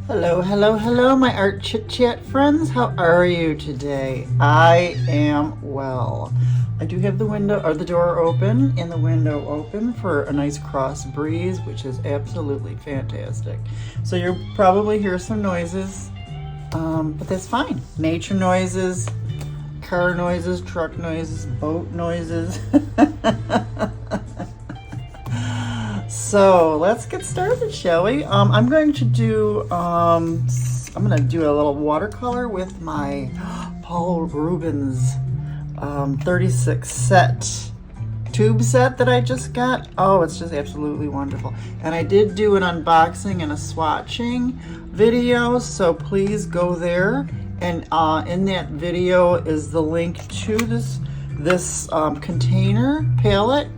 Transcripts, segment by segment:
Hello, hello, hello, my art chit chat friends. How are you today? I am well. I do have the window or the door open and the window open for a nice cross breeze, which is absolutely fantastic. So you'll probably hear some noises, but that's fine. Nature noises, car noises, truck noises, boat noises. So let's get started, shall we? I'm going to do a little watercolor with my Paul Rubens 36 set tube set that I just got. Oh, it's just absolutely wonderful. And I did do an unboxing and a swatching video, so please go there. And in that video is the link to this container palette.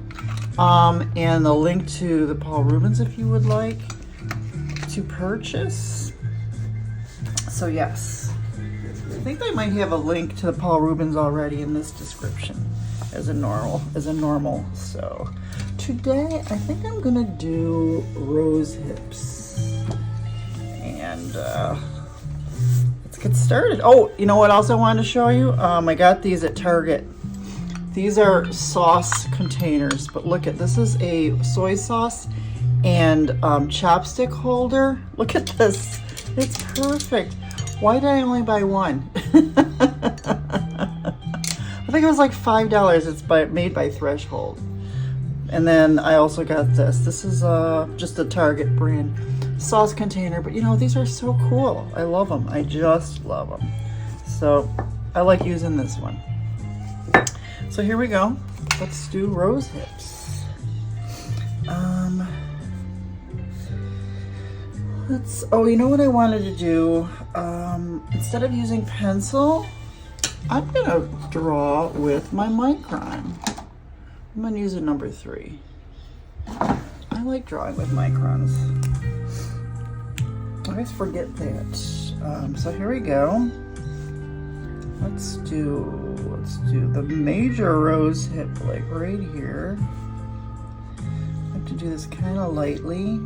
And the link to the Paul Rubens if you would like to purchase. So yes, I think they might have a link to the Paul Rubens already in this description as a normal. So today I think I'm gonna do rose hips, and let's get started. Oh, you know what else I wanted to show you? I got these at Target. These are sauce containers, but look at this. Is a soy sauce and chopstick holder. Look at this. It's perfect. Why did I only buy one? I think it was like $5. It's made by Threshold. And then I also got this. This is just a Target brand sauce container, but you know, these are so cool. I love them. I just love them. So I like using this one. So here we go. Let's do rose hips. You know what I wanted to do? Instead of using pencil, I'm gonna draw with my Micron. I'm gonna use a number 3. I like drawing with Microns. I always forget that. So here we go. Let's do the major rose hip, like right here. I have to do this kind of lightly.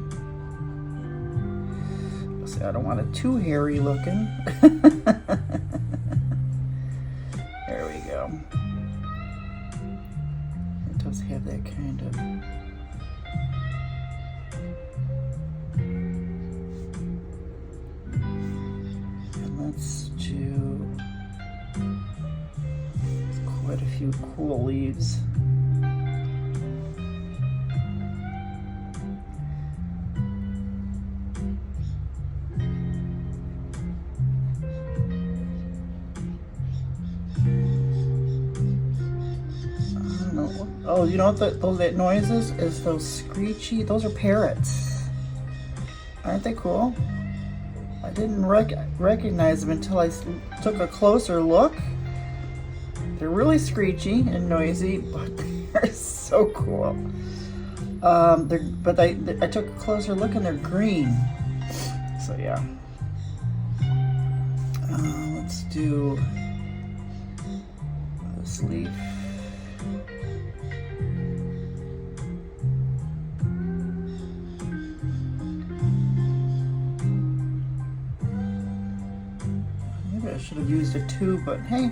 See, I don't want it too hairy looking. There we go. It does have that kind of. And let's do quite a few cool leaves. I don't know. Oh, you know what that noise is? Those screechy, those are parrots. Aren't they cool? I didn't recognize them until I took a closer look. They're really screechy and noisy, but they're so cool. I took a closer look and they're green. So yeah. Let's do this leaf. Maybe I should have used a tube, but hey.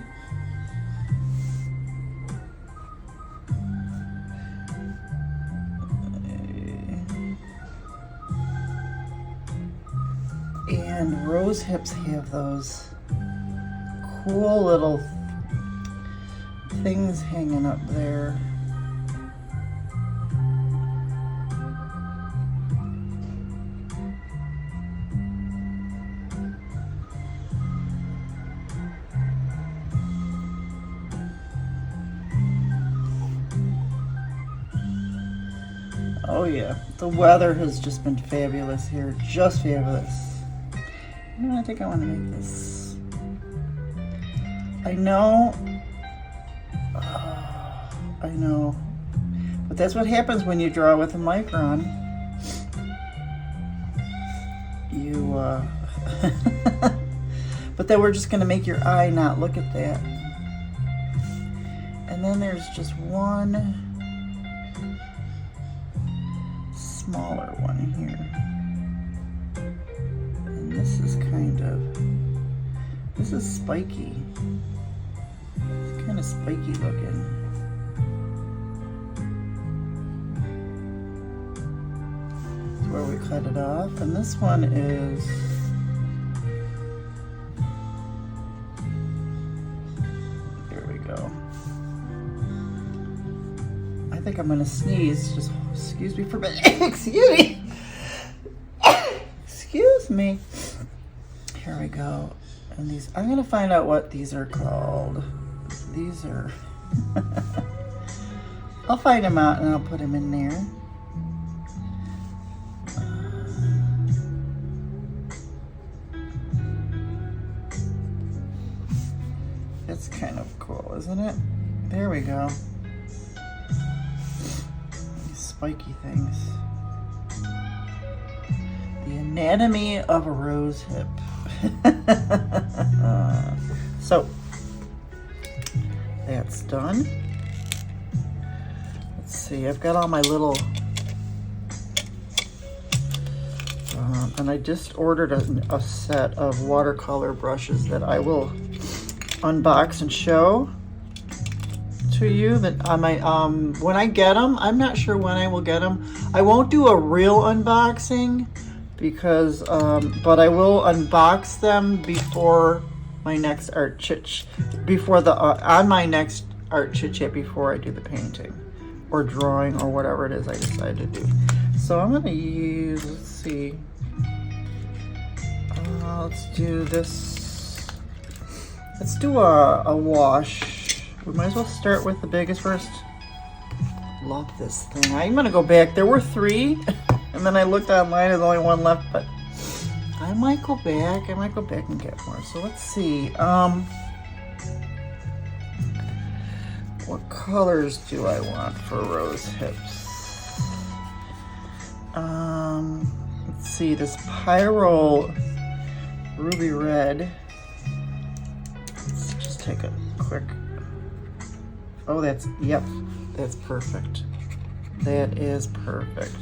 And rose hips have those cool little things hanging up there. Oh yeah, the weather has just been fabulous here, just fabulous. I think I want to make this. I know, but that's what happens when you draw with a Micron. But then we're just going to make your eye not look at that. And then there's just one smaller one here. And this this is kind of, this is spiky. It's kind of spiky looking. That's where we cut it off. And this one is, here we go. I think I'm gonna sneeze, just excuse me for a minute. Excuse me. Excuse me. Here we go. And these, I'm gonna find out what these are called. These are, I'll find them out and I'll put them in there. It's kind of cool, isn't it? There we go. These spiky things. The anatomy of a rose hip. So that's done. Let's see, I've got all my little, and I just ordered a set of watercolor brushes that I will unbox and show to you. That I might, when I get them, I'm not sure when I will get them. I won't do a real unboxing because, but I will unbox them before my next art chit, before the, on my next art chit chat, before I do the painting or drawing or whatever it is I decide to do. So I'm gonna use, let's see, let's do this, let's do a wash. We might as well start with the biggest first. Love this thing. I'm gonna go back, there were 3 and then I looked online, there's only 1 left, but I might go back and get more. So let's see, what colors do I want for rose hips? Let's see, this Pyro Ruby Red. Let's just take a quick, oh, that's, yep, that's perfect. That is perfect.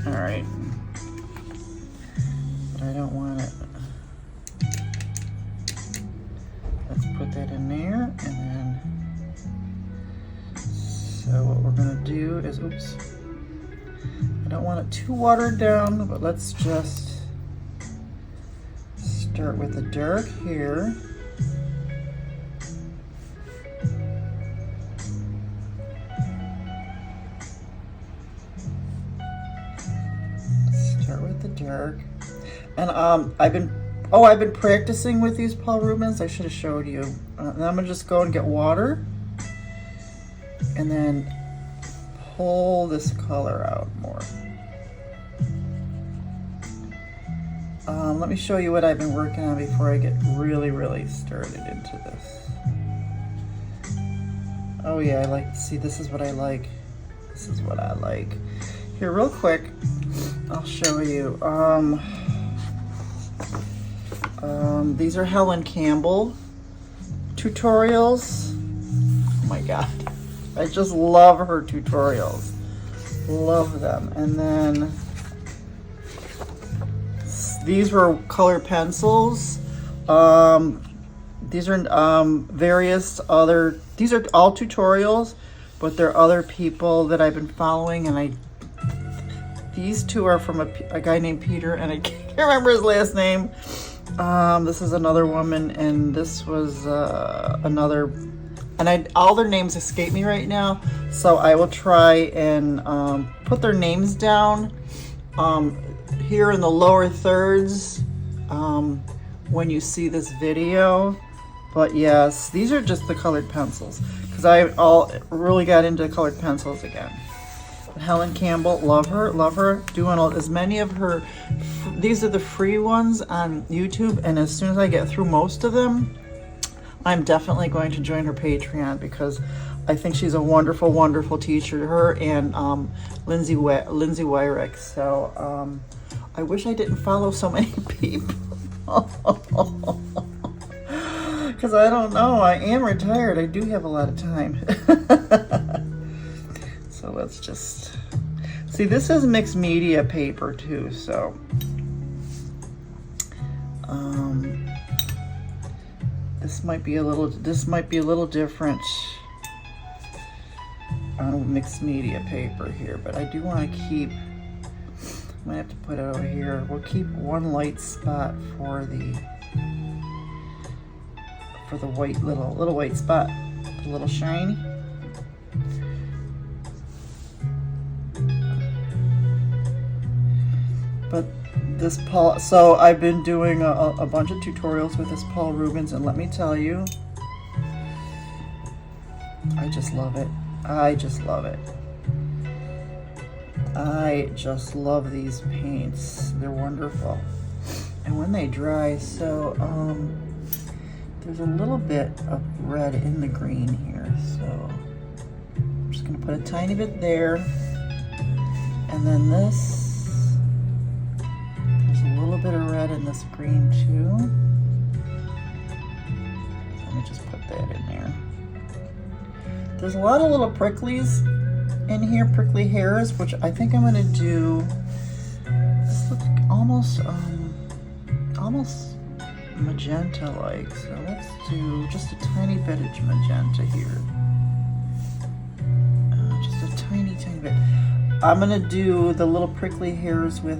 All right. But I don't want it. Let's put that in there, and then, so what we're gonna do is, oops, I don't want it too watered down, but let's just start with the dark here. Start with the dark. And I've been practicing with these Paul Rubens. I should have showed you. And I'm gonna just go and get water and then pull this color out more. Let me show you what I've been working on before I get really started into this. Oh yeah, I like, see, this is what I like. This is what I like. Here, real quick, I'll show you. These are Helen Campbell tutorials. Oh my God, I just love her tutorials. Love them. And then these were colored pencils. These are various other, these are all tutorials, but there are other people that I've been following, and these 2 are from a guy named Peter, and I can't remember his last name. This is another woman, and this was another, and all their names escape me right now, so I will try and put their names down here in the lower thirds when you see this video. But yes, these are just the colored pencils, because I really got into colored pencils again. Helen Campbell, love her, doing as many of her, these are the free ones on YouTube, and as soon as I get through most of them, I'm definitely going to join her Patreon, because I think she's a wonderful teacher, her and Lindsay Wyrick. So I wish I didn't follow so many people, because I don't know, I am retired, I do have a lot of time. So let's just see, this is mixed media paper too, so This might be a little different on mixed media paper here, but I do want to keep, I might have to put it over here. We'll keep one light spot for the white little white spot, a little shiny. But this Paul, so I've been doing a bunch of tutorials with this Paul Rubens, and let me tell you, I just love it. I just love it. I just love these paints. They're wonderful. And when they dry, so there's a little bit of red in the green here, so I'm just gonna put a tiny bit there. And then this, a little bit of red in this green too. Let me just put that in there. There's a lot of little pricklies in here, prickly hairs, which I think I'm gonna do. This looks almost magenta-like. So let's do just a tiny bit of magenta here. Just a tiny bit. I'm gonna do the little prickly hairs with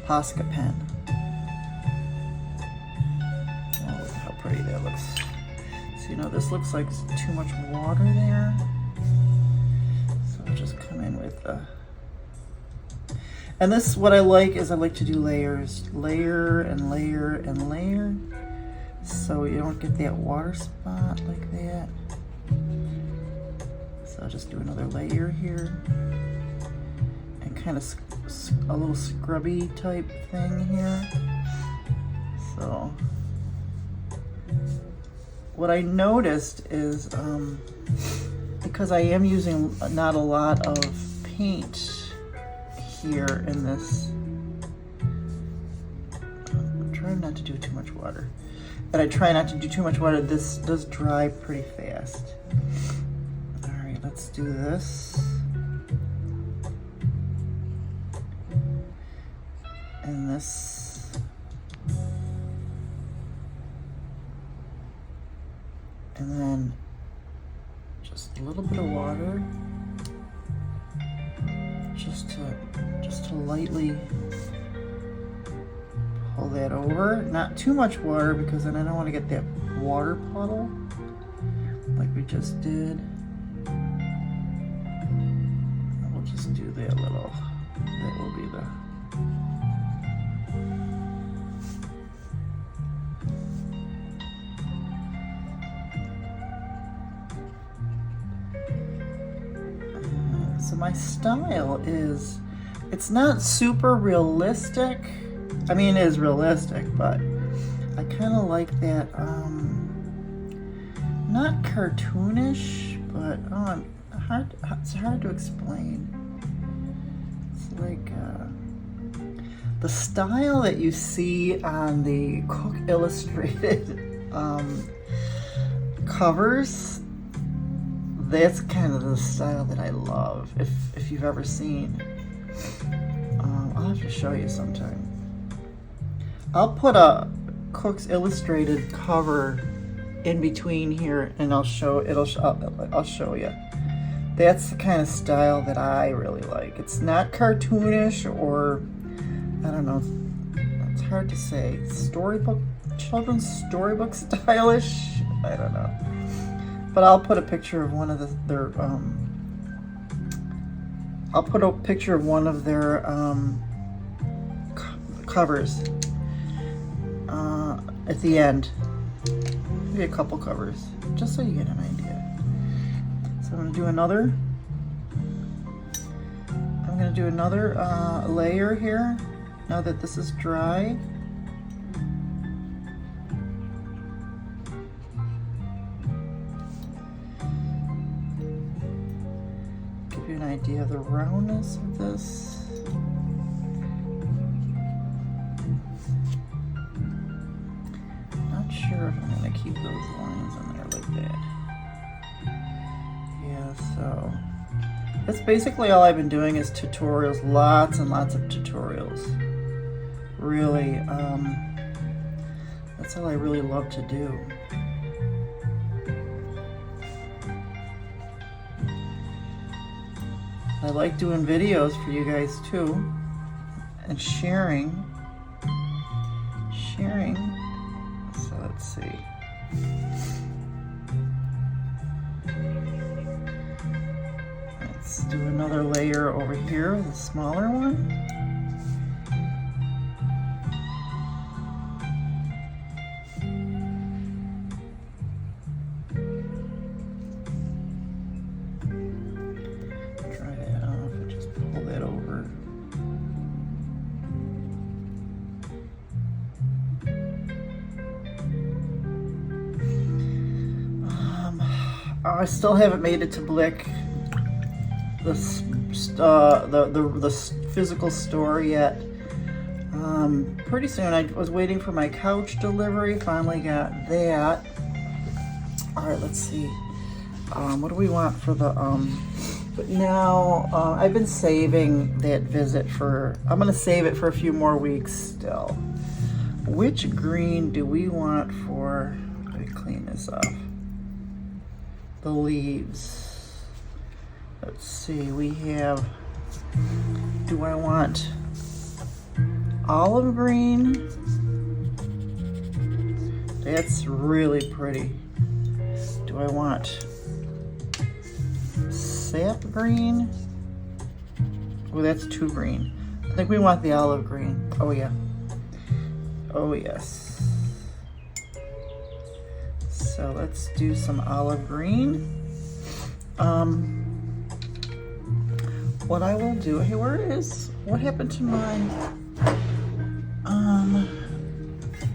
Posca pen. Oh, look how pretty that looks. So, you know, this looks like too much water there. So I'll just come in with and this, what I like is I like to do layers. Layer and layer and layer. So you don't get that water spot like that. So I'll just do another layer here. And kind of a little scrubby type thing here. So what I noticed is because I am using not a lot of paint here in this, I'm trying not to do too much water, but I try not to do too much water. This does dry pretty fast. All right, let's do this. And this, and then just a little bit of water, just to lightly pull that over. Not too much water, because then I don't want to get that water puddle like we just did. And we'll just do that little, that will be the, so my style is, it's not super realistic. I mean, it is realistic, but I kind of like that, not cartoonish, but it's hard to explain. It's like the style that you see on the Cook Illustrated covers. That's kind of the style that I love. If you've ever seen, I'll have to show you sometime. I'll put a Cook's Illustrated cover in between here, and I'll show you. That's the kind of style that I really like. It's not cartoonish, or I don't know. It's hard to say. Children's storybook stylish. I don't know. But I'll put a picture of one of their covers at the end. Maybe a couple covers, just so you get an idea. So I'm gonna do another layer here. Now that this is dry. Give you an idea of the roundness of this. Not sure if I'm gonna keep those lines in there like that. Yeah, so that's basically all I've been doing is tutorials, lots and lots of tutorials really. That's all I really love to do. I like doing videos for you guys too, and sharing. So let's see. Let's do another layer over here, the smaller one. Try that off and just pull that over. I still haven't made it to Blick, the physical store yet. Pretty soon. I was waiting for my couch delivery. Finally got that. All right, let's see. What do we want for the? But now I've been saving that visit for. I'm gonna save it for a few more weeks still. Which green do we want for? Let me clean this up. The leaves. Let's see, we have, do I want olive green? That's really pretty. Do I want sap green? Oh, that's too green. I think we want the olive green. Oh yeah. Oh yes. So let's do some olive green. What I will do, hey, what happened to mine?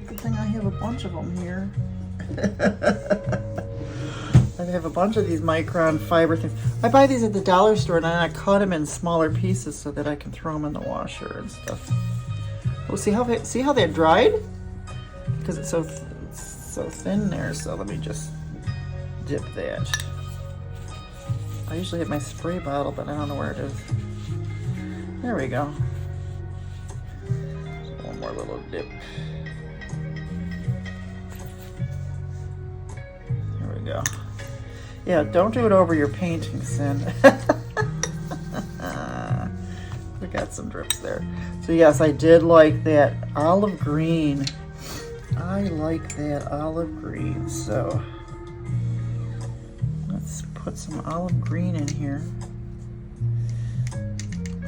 Good thing I have a bunch of them here. I have a bunch of these Micron fiber things. I buy these at the dollar store and I cut them in smaller pieces so that I can throw them in the washer and stuff. Oh, see how that dried? Because it's so thin there, so let me just dip that. I usually have my spray bottle, but I don't know where it is. There we go. One more little dip. There we go. Yeah, don't do it over your painting, Sin. We got some drips there. So yes, I did like that olive green. I like that olive green, so let's put some olive green in here.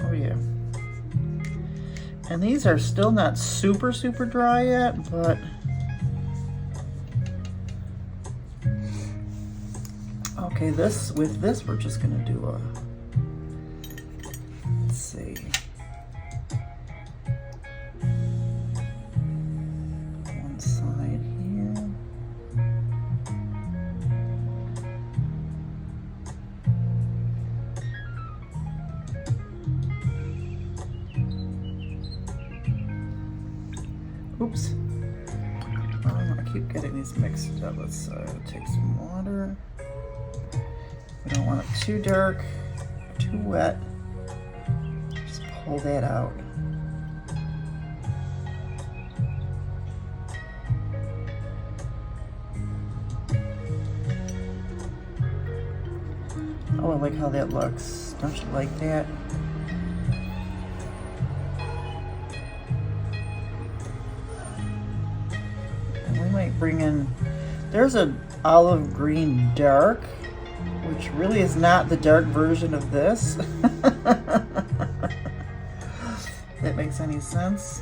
Oh yeah. And these are still not super dry yet, but okay, with this we're just gonna do a, let's see. Oops. I keep getting these mixed up. Let's take some water. We don't want it too dark, too wet. Just pull that out. Oh, I like how that looks. Don't you like that? Bring in, there's an olive green dark, which really is not the dark version of this. If that makes any sense.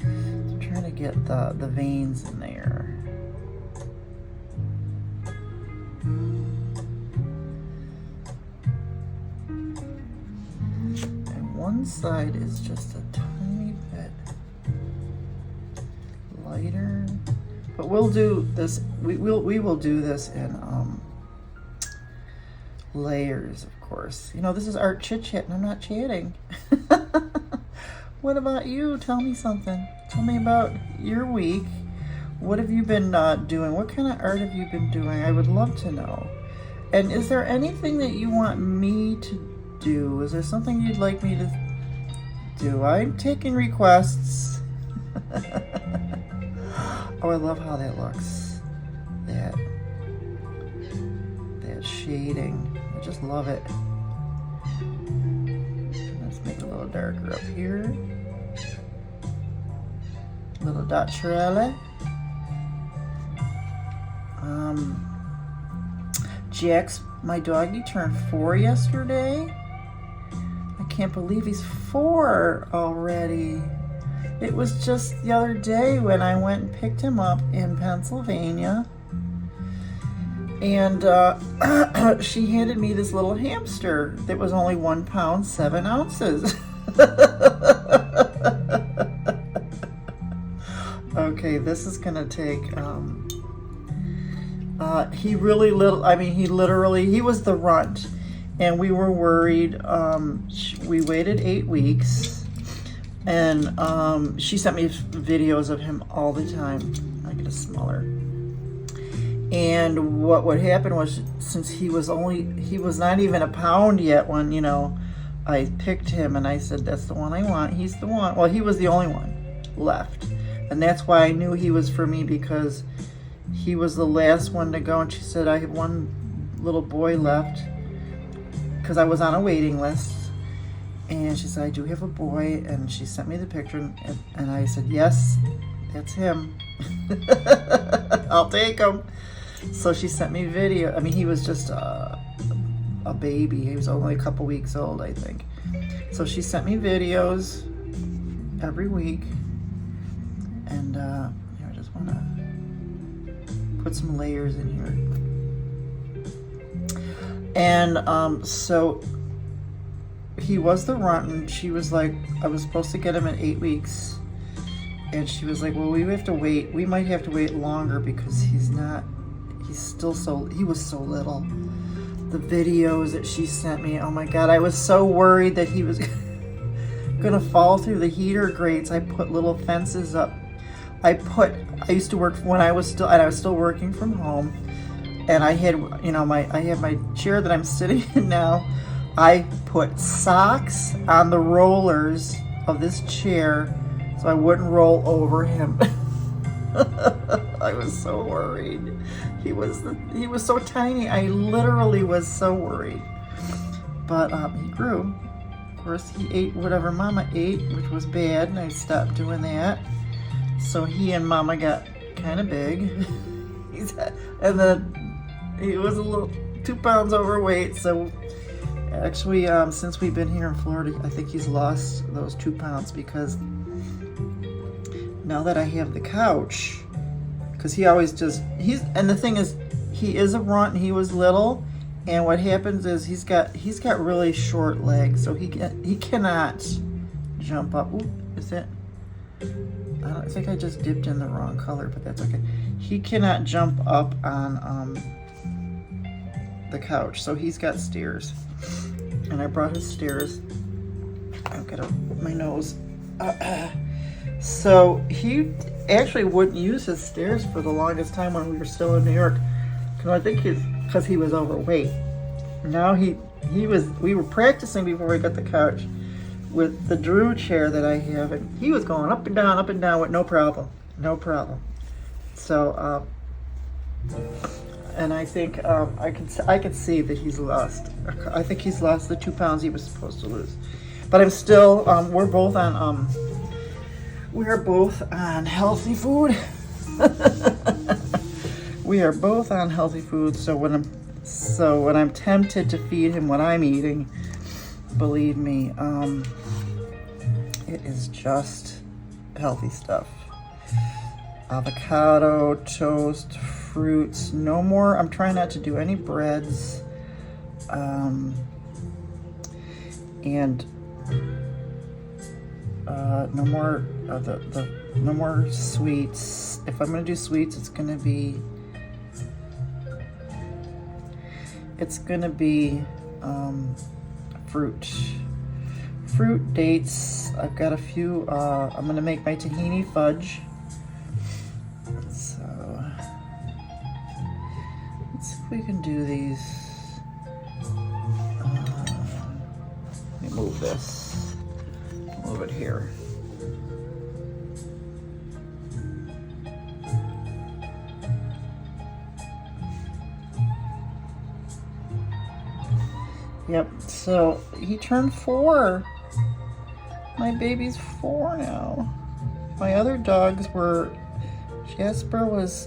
I'm trying to get the veins in there. One side is just a tiny bit lighter, but we'll do this. We will do this in layers, of course. You know, this is art chit chat, and I'm not chatting. What about you? Tell me something. Tell me about your week. What have you been doing? What kind of art have you been doing? I would love to know. And is there anything that you want me to do? Is there something you'd like me to do? I'm taking requests. Oh, I love how that looks. That shading. I just love it. Let's make it a little darker up here. Little dotterelle. Jax, my doggy, turned 4 yesterday. I can't believe he's 4 already. It was just the other day when I went and picked him up in Pennsylvania. And she handed me this little hamster that was only 1 pound, 7 ounces. Okay, this is gonna take, he was the runt, and we were worried. We waited 8 weeks, and she sent me videos of him all the time. I get a smaller. And what would happen was, since he was not even a pound yet when, you know, I picked him, and I said, that's the one I want. He's the one. Well, he was the only one left. And that's why I knew he was for me, because he was the last one to go. And she said, I have one little boy left, because I was on a waiting list. And she said, I do have a boy. And she sent me the picture. And I said, yes, that's him. I'll take him. So she sent me video. I mean, he was just a baby. He was only a couple weeks old, I think. So she sent me videos every week. And I just want to put some layers in here. And so he was the runt, and she was like, I was supposed to get him at 8 weeks. And she was like, well, we have to wait. We might have to wait longer, because he was so little. The videos that she sent me, oh my God, I was so worried that he was gonna fall through the heater grates. I put little fences up. I used to work when I was still working from home, and I had, you know, I have my chair that I'm sitting in now. I put socks on the rollers of this chair so I wouldn't roll over him. I was so worried. He was so tiny. I literally was so worried. But he grew. Of course, he ate whatever Mama ate, which was bad, and I stopped doing that. So he and Mama got kind of big. And then he was a little 2 pounds overweight. So actually, since we've been here in Florida, I think he's lost those 2 pounds, because now that I have the couch, because he always and the thing is, he is a runt, and he was little, and what happens is he's got really short legs, so he cannot jump up. Ooh, is that? I think I just dipped in the wrong color, but that's okay. He cannot jump up on the couch, so he's got stairs, and I brought his stairs. I've got my nose. So he actually wouldn't use his stairs for the longest time when we were still in New York, because I think because he was overweight. Now we were practicing before we got the couch with the Drew chair that I have, and he was going up and down with no problem. So and I think I can see that he's lost. I think he's lost the 2 pounds he was supposed to lose. But I'm still we're both on healthy food. We are both on healthy food. So when I'm tempted to feed him what I'm eating, believe me, it is just healthy stuff. Avocado, toast, fruits. No more. I'm trying not to do any breads. And no more no more sweets. If I'm gonna do sweets, it's gonna be fruit, dates. I've got a few. I'm gonna make my tahini fudge. So let's see if we can do these. move this. Move it here. Yep, so he turned 4. My baby's 4 now. My other dogs were, Jasper was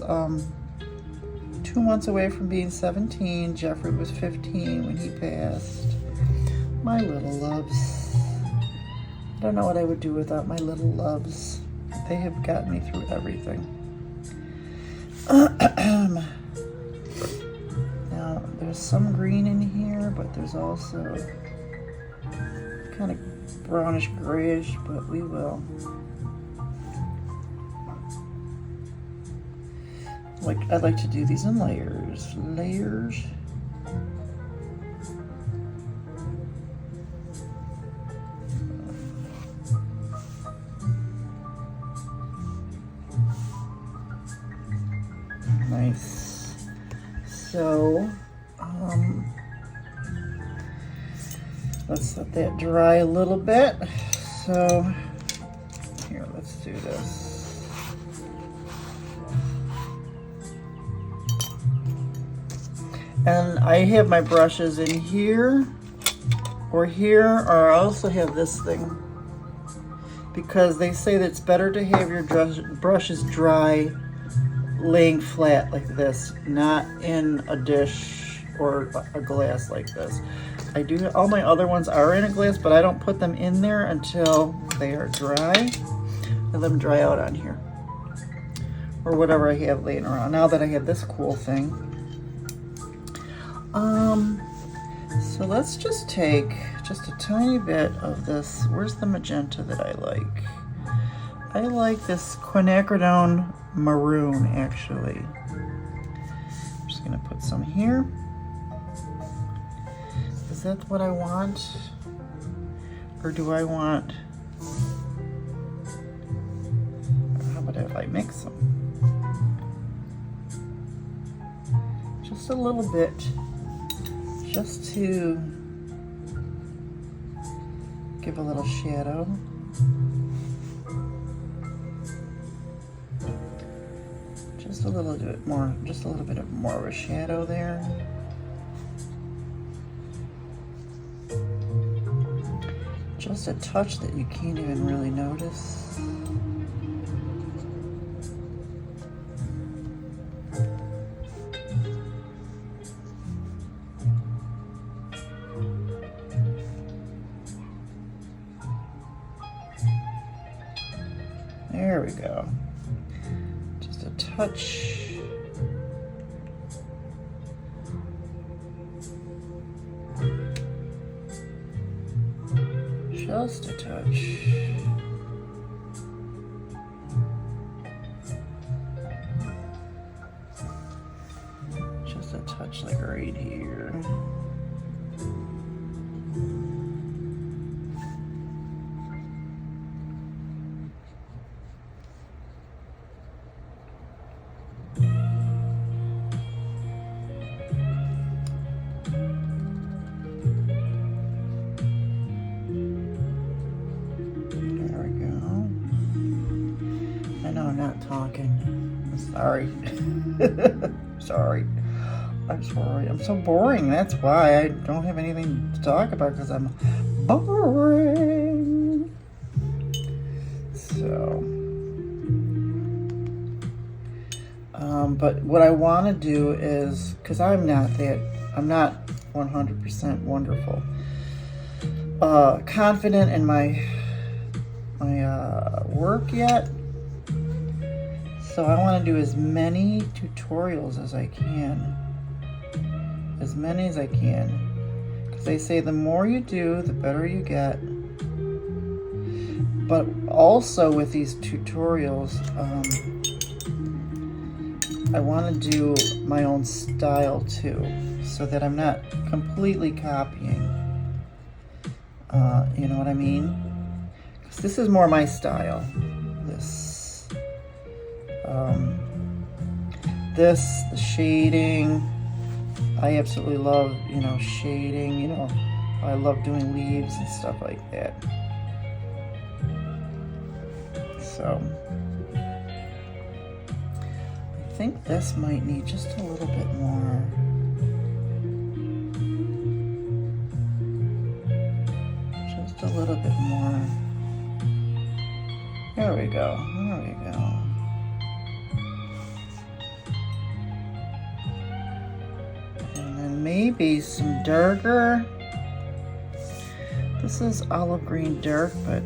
2 months away from being 17. Jeffrey was 15 when he passed. My little loves. I don't know what I would do without my little loves. They have gotten me through everything. Now, there's some green in here, but there's also kind of brownish grayish, but we will. I'd like to do these in layers. Layers. Nice. So, let's let that dry a little bit. So, here, let's do this. And I have my brushes in here or here, or I also have this thing, because they say that it's better to have your brushes dry laying flat like this, not in a dish or a glass like this. I do, all my other ones are in a glass, but I don't put them in there until they are dry. I let them dry out on here or whatever I have laying around. Now that I have this cool thing. So let's just take just a tiny bit of this. Where's the magenta that I like? I like this quinacridone maroon, actually. I'm just gonna put some here. Is that what I want? Or do I want, how about if I mix them? Just a little bit. Just to give a little shadow. Just a little bit more, just a little bit of more of a shadow there. Just a touch that you can't even really notice. There we go. Just a touch. Just a touch. Just a touch like right here. Sorry. Sorry. I'm sorry. I'm so boring. That's why I don't have anything to talk about, because I'm boring. So, but what I want to do is, because I'm not 100% wonderful, confident in my work yet. So I want to do as many tutorials as I can. As many as I can. Because they say the more you do, the better you get. But also with these tutorials, I want to do my own style too. So that I'm not completely copying. You know what I mean? Because this is more my style. The shading, I absolutely love, shading, I love doing leaves and stuff like that. So I think this might need just a little bit more. Just a little bit more. There we go. There we go. And then maybe some darker. This is olive green dark, but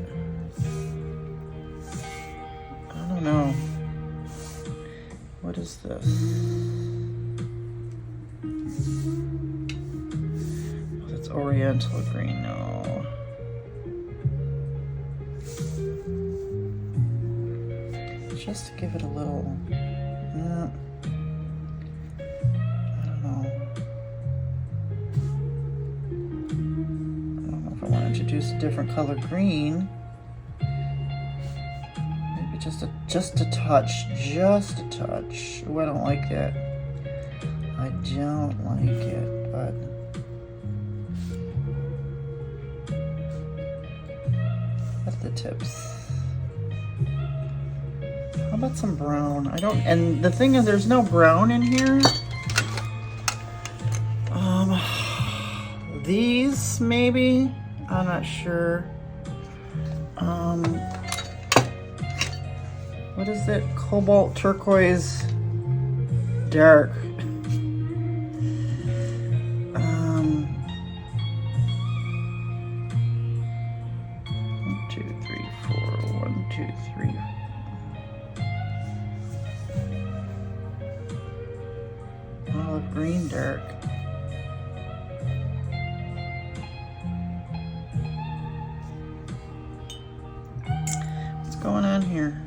I don't know. What is this? Oh, that's oriental green. No. Just to give it a little. I don't know. I don't know if I want to introduce a different color green. Maybe just a touch. Just a touch. Oh, I don't like that. I don't like it, but what are the tips? How about some brown? I don't, and the thing is there's no brown in here. These maybe, I'm not sure. What is it? Cobalt turquoise dark. 1, 2, 3, 4. 1, 2, 3. Olive green dark. What's going on here?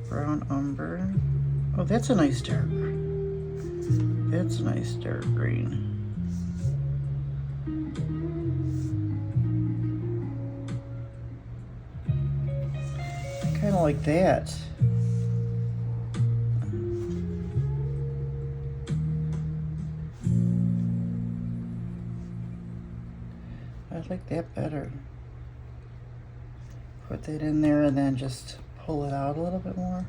Brown umber. Oh, that's a nice dark. That's a nice dark green. Kind of like that. I like that better. Put that in there and then just pull it out a little bit more.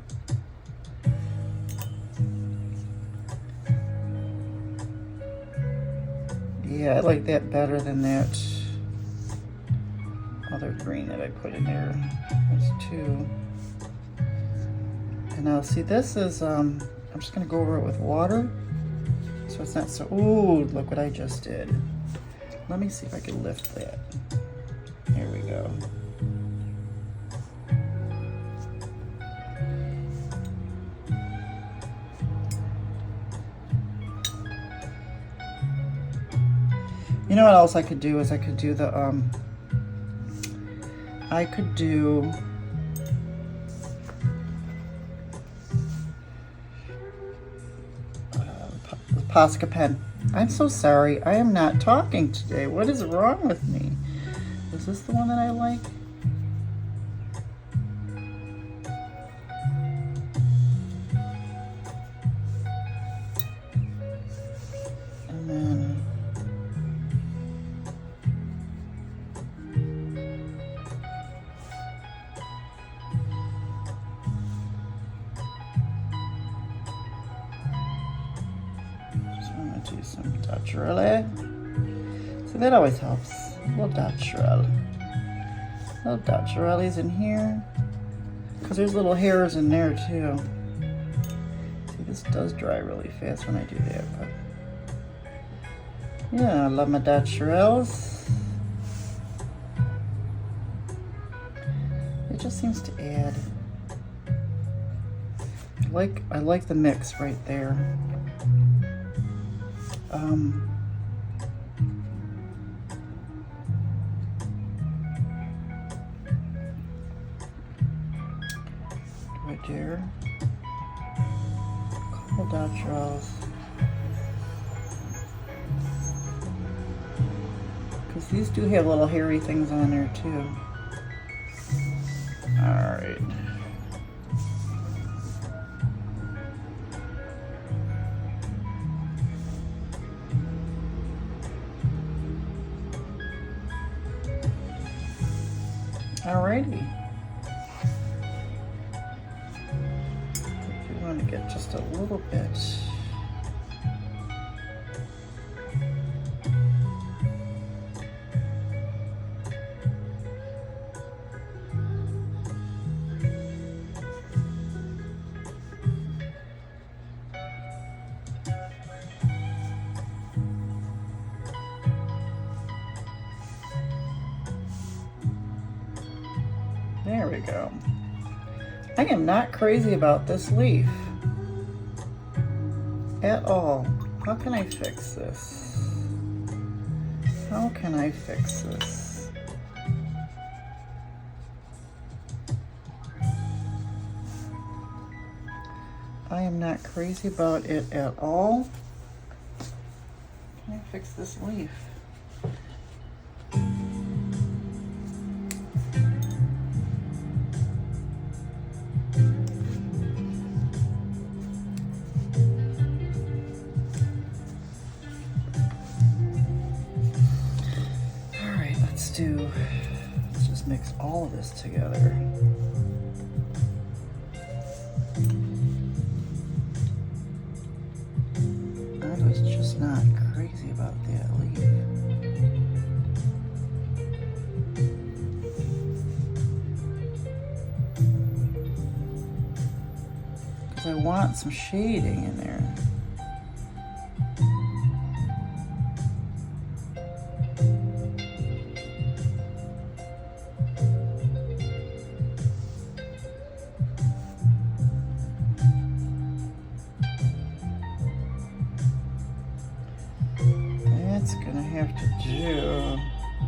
Yeah, I like that better than that other green that I put in there. There's two. And now see, this is, I'm just gonna go over it with water. So it's not so, ooh, look what I just did. Let me see if I can lift that. Here we go. You know what else I could do is I could do the, I could do the Posca pen. I'm so sorry. I am not talking today. What is wrong with me? Is this the one that I like? And then do some Dutch roulette. So that always helps. A little Dutch roll. Little Dutch rollies in here. Because there's little hairs in there too. See, this does dry really fast when I do that. But yeah, I love my Dutch rolls. It just seems to add. I like the mix right there. Right there. Couple Dutch rolls. Because these do have little hairy things on there too. Alright. Alrighty. If you want to get just a little bit. There we go. I am not crazy about this leaf at all. How can I fix this? How can I fix this? I am not crazy about it at all. How can I fix this leaf? Let's just mix all of this together. I was just not crazy about that leaf. Because I want some shading in there.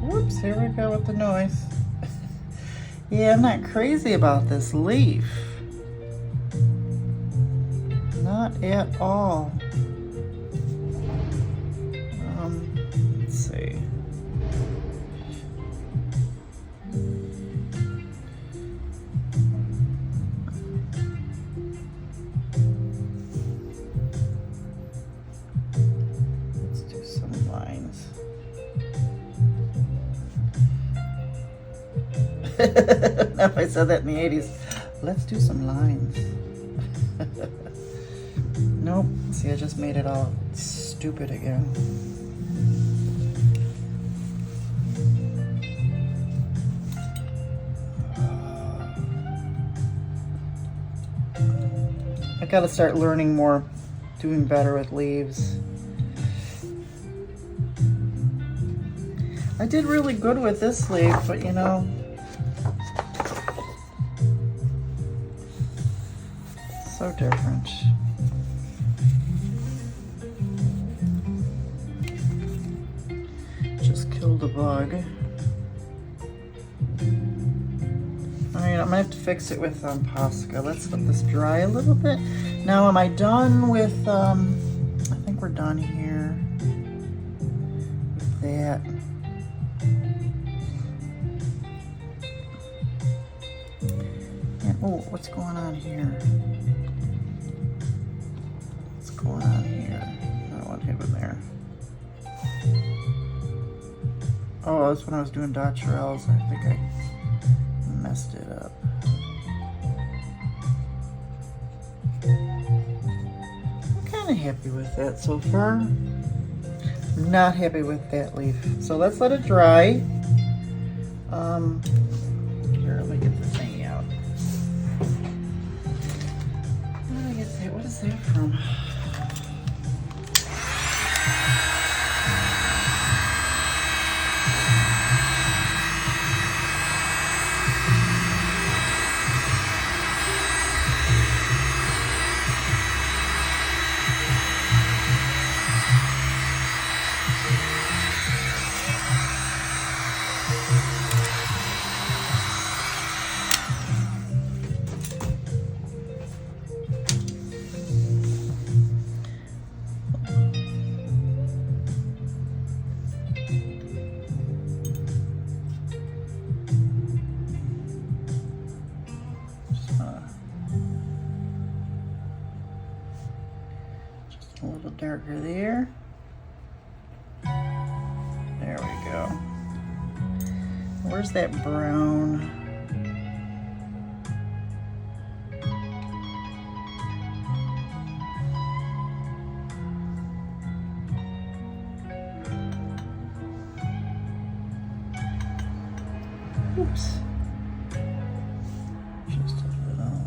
Whoops, here we go with the noise. Yeah, I'm not crazy about this leaf. Not at all. Let's see. Let's do some lines. Now if I said that in the 80s, let's do some lines. Nope, see, I just made it all stupid again. I gotta start learning more, doing better with leaves. I did really good with this leaf, but you know, so different. Just killed a bug. Alright, I'm gonna have to fix it with Posca. Let's let this dry a little bit. Now, am I done with, I think we're done here with that. And, oh, what's going on here? What's going on here? I don't want him in there. Oh, that's when I was doing Davenports. I think I messed it up. I'm kind of happy with that so far. I'm not happy with that leaf. So let's let it dry. Here, let me get the thing out. Where did I get that? What is that from? A little darker there. There we go. Where's that brown? Oops. Just a little.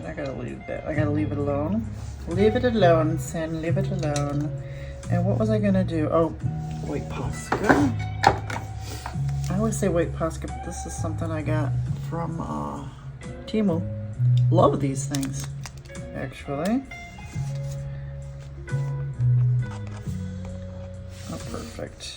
I gotta leave that. I gotta leave it alone. Leave it alone, Sin. Leave it alone. And what was I gonna do? Oh, white Posca. I always say white Posca, but this is something I got from Temu. Love these things, actually. Oh, perfect.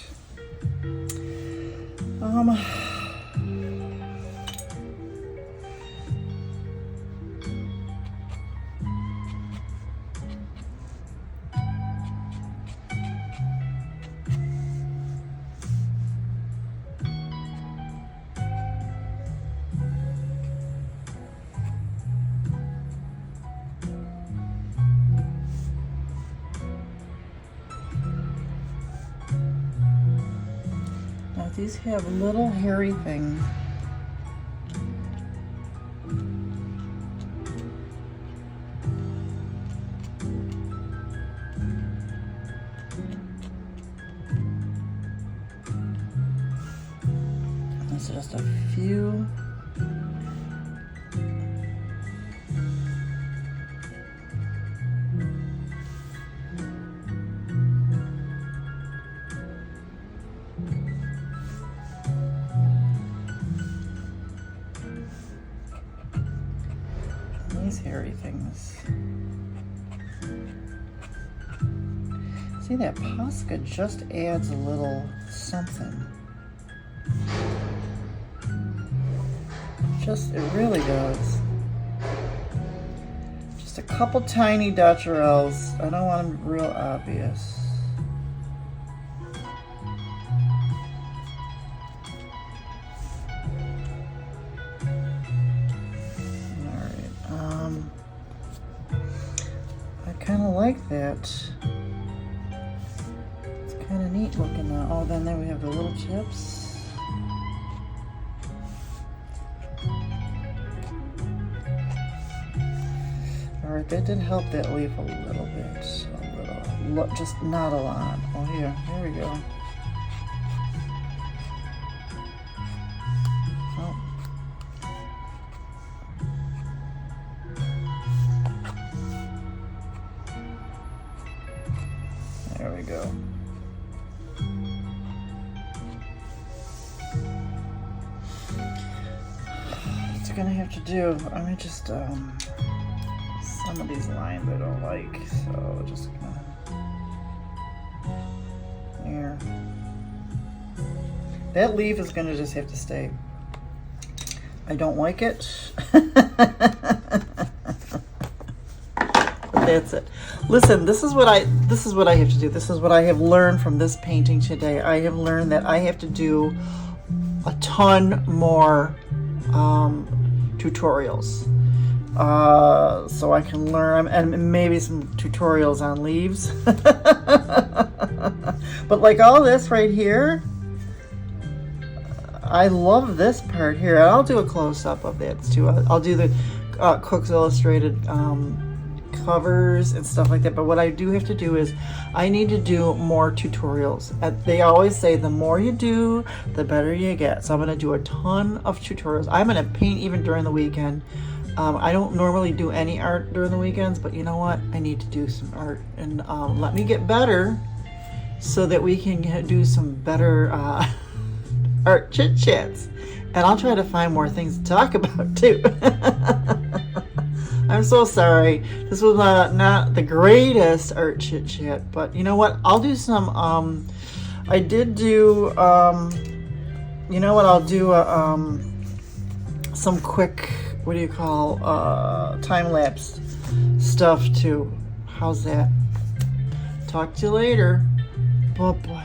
These have little hairy things. There's just a few. Hairy things. See, that Posca just adds a little something. It really does. Just a couple tiny Dutcherels. I don't want them real obvious. Like that. It's kind of neat looking now. Oh, then there we have the little chips. All right, that did help that leaf a little bit. Just not a lot. Oh, here we go. There we go. What's gonna have to do? I mean, just some of these lines I don't like, so just gonna there. That leaf is gonna just have to stay. I don't like it. That's it. Listen, this is what I have to do. This is what I have learned from this painting today. I have learned that I have to do a ton more tutorials, so I can learn, and maybe some tutorials on leaves. But like all this right here, I love this part here. I'll do a close-up of that too. I'll do the Cook's Illustrated covers and stuff like that, but what I do have to do is I need to do more tutorials. They always say the more you do, the better you get. So I'm going to do a ton of tutorials. I'm going to paint even during the weekend. I don't normally do any art during the weekends, but you know what? I need to do some art, and let me get better so that we can do some better art chit chats. And I'll try to find more things to talk about too. I'm so sorry. This was not the greatest art chit chat, but you know what? I'll do some. I did do. You know what? I'll do some quick. What do you call time lapse stuff too? How's that? Talk to you later. Bye bye.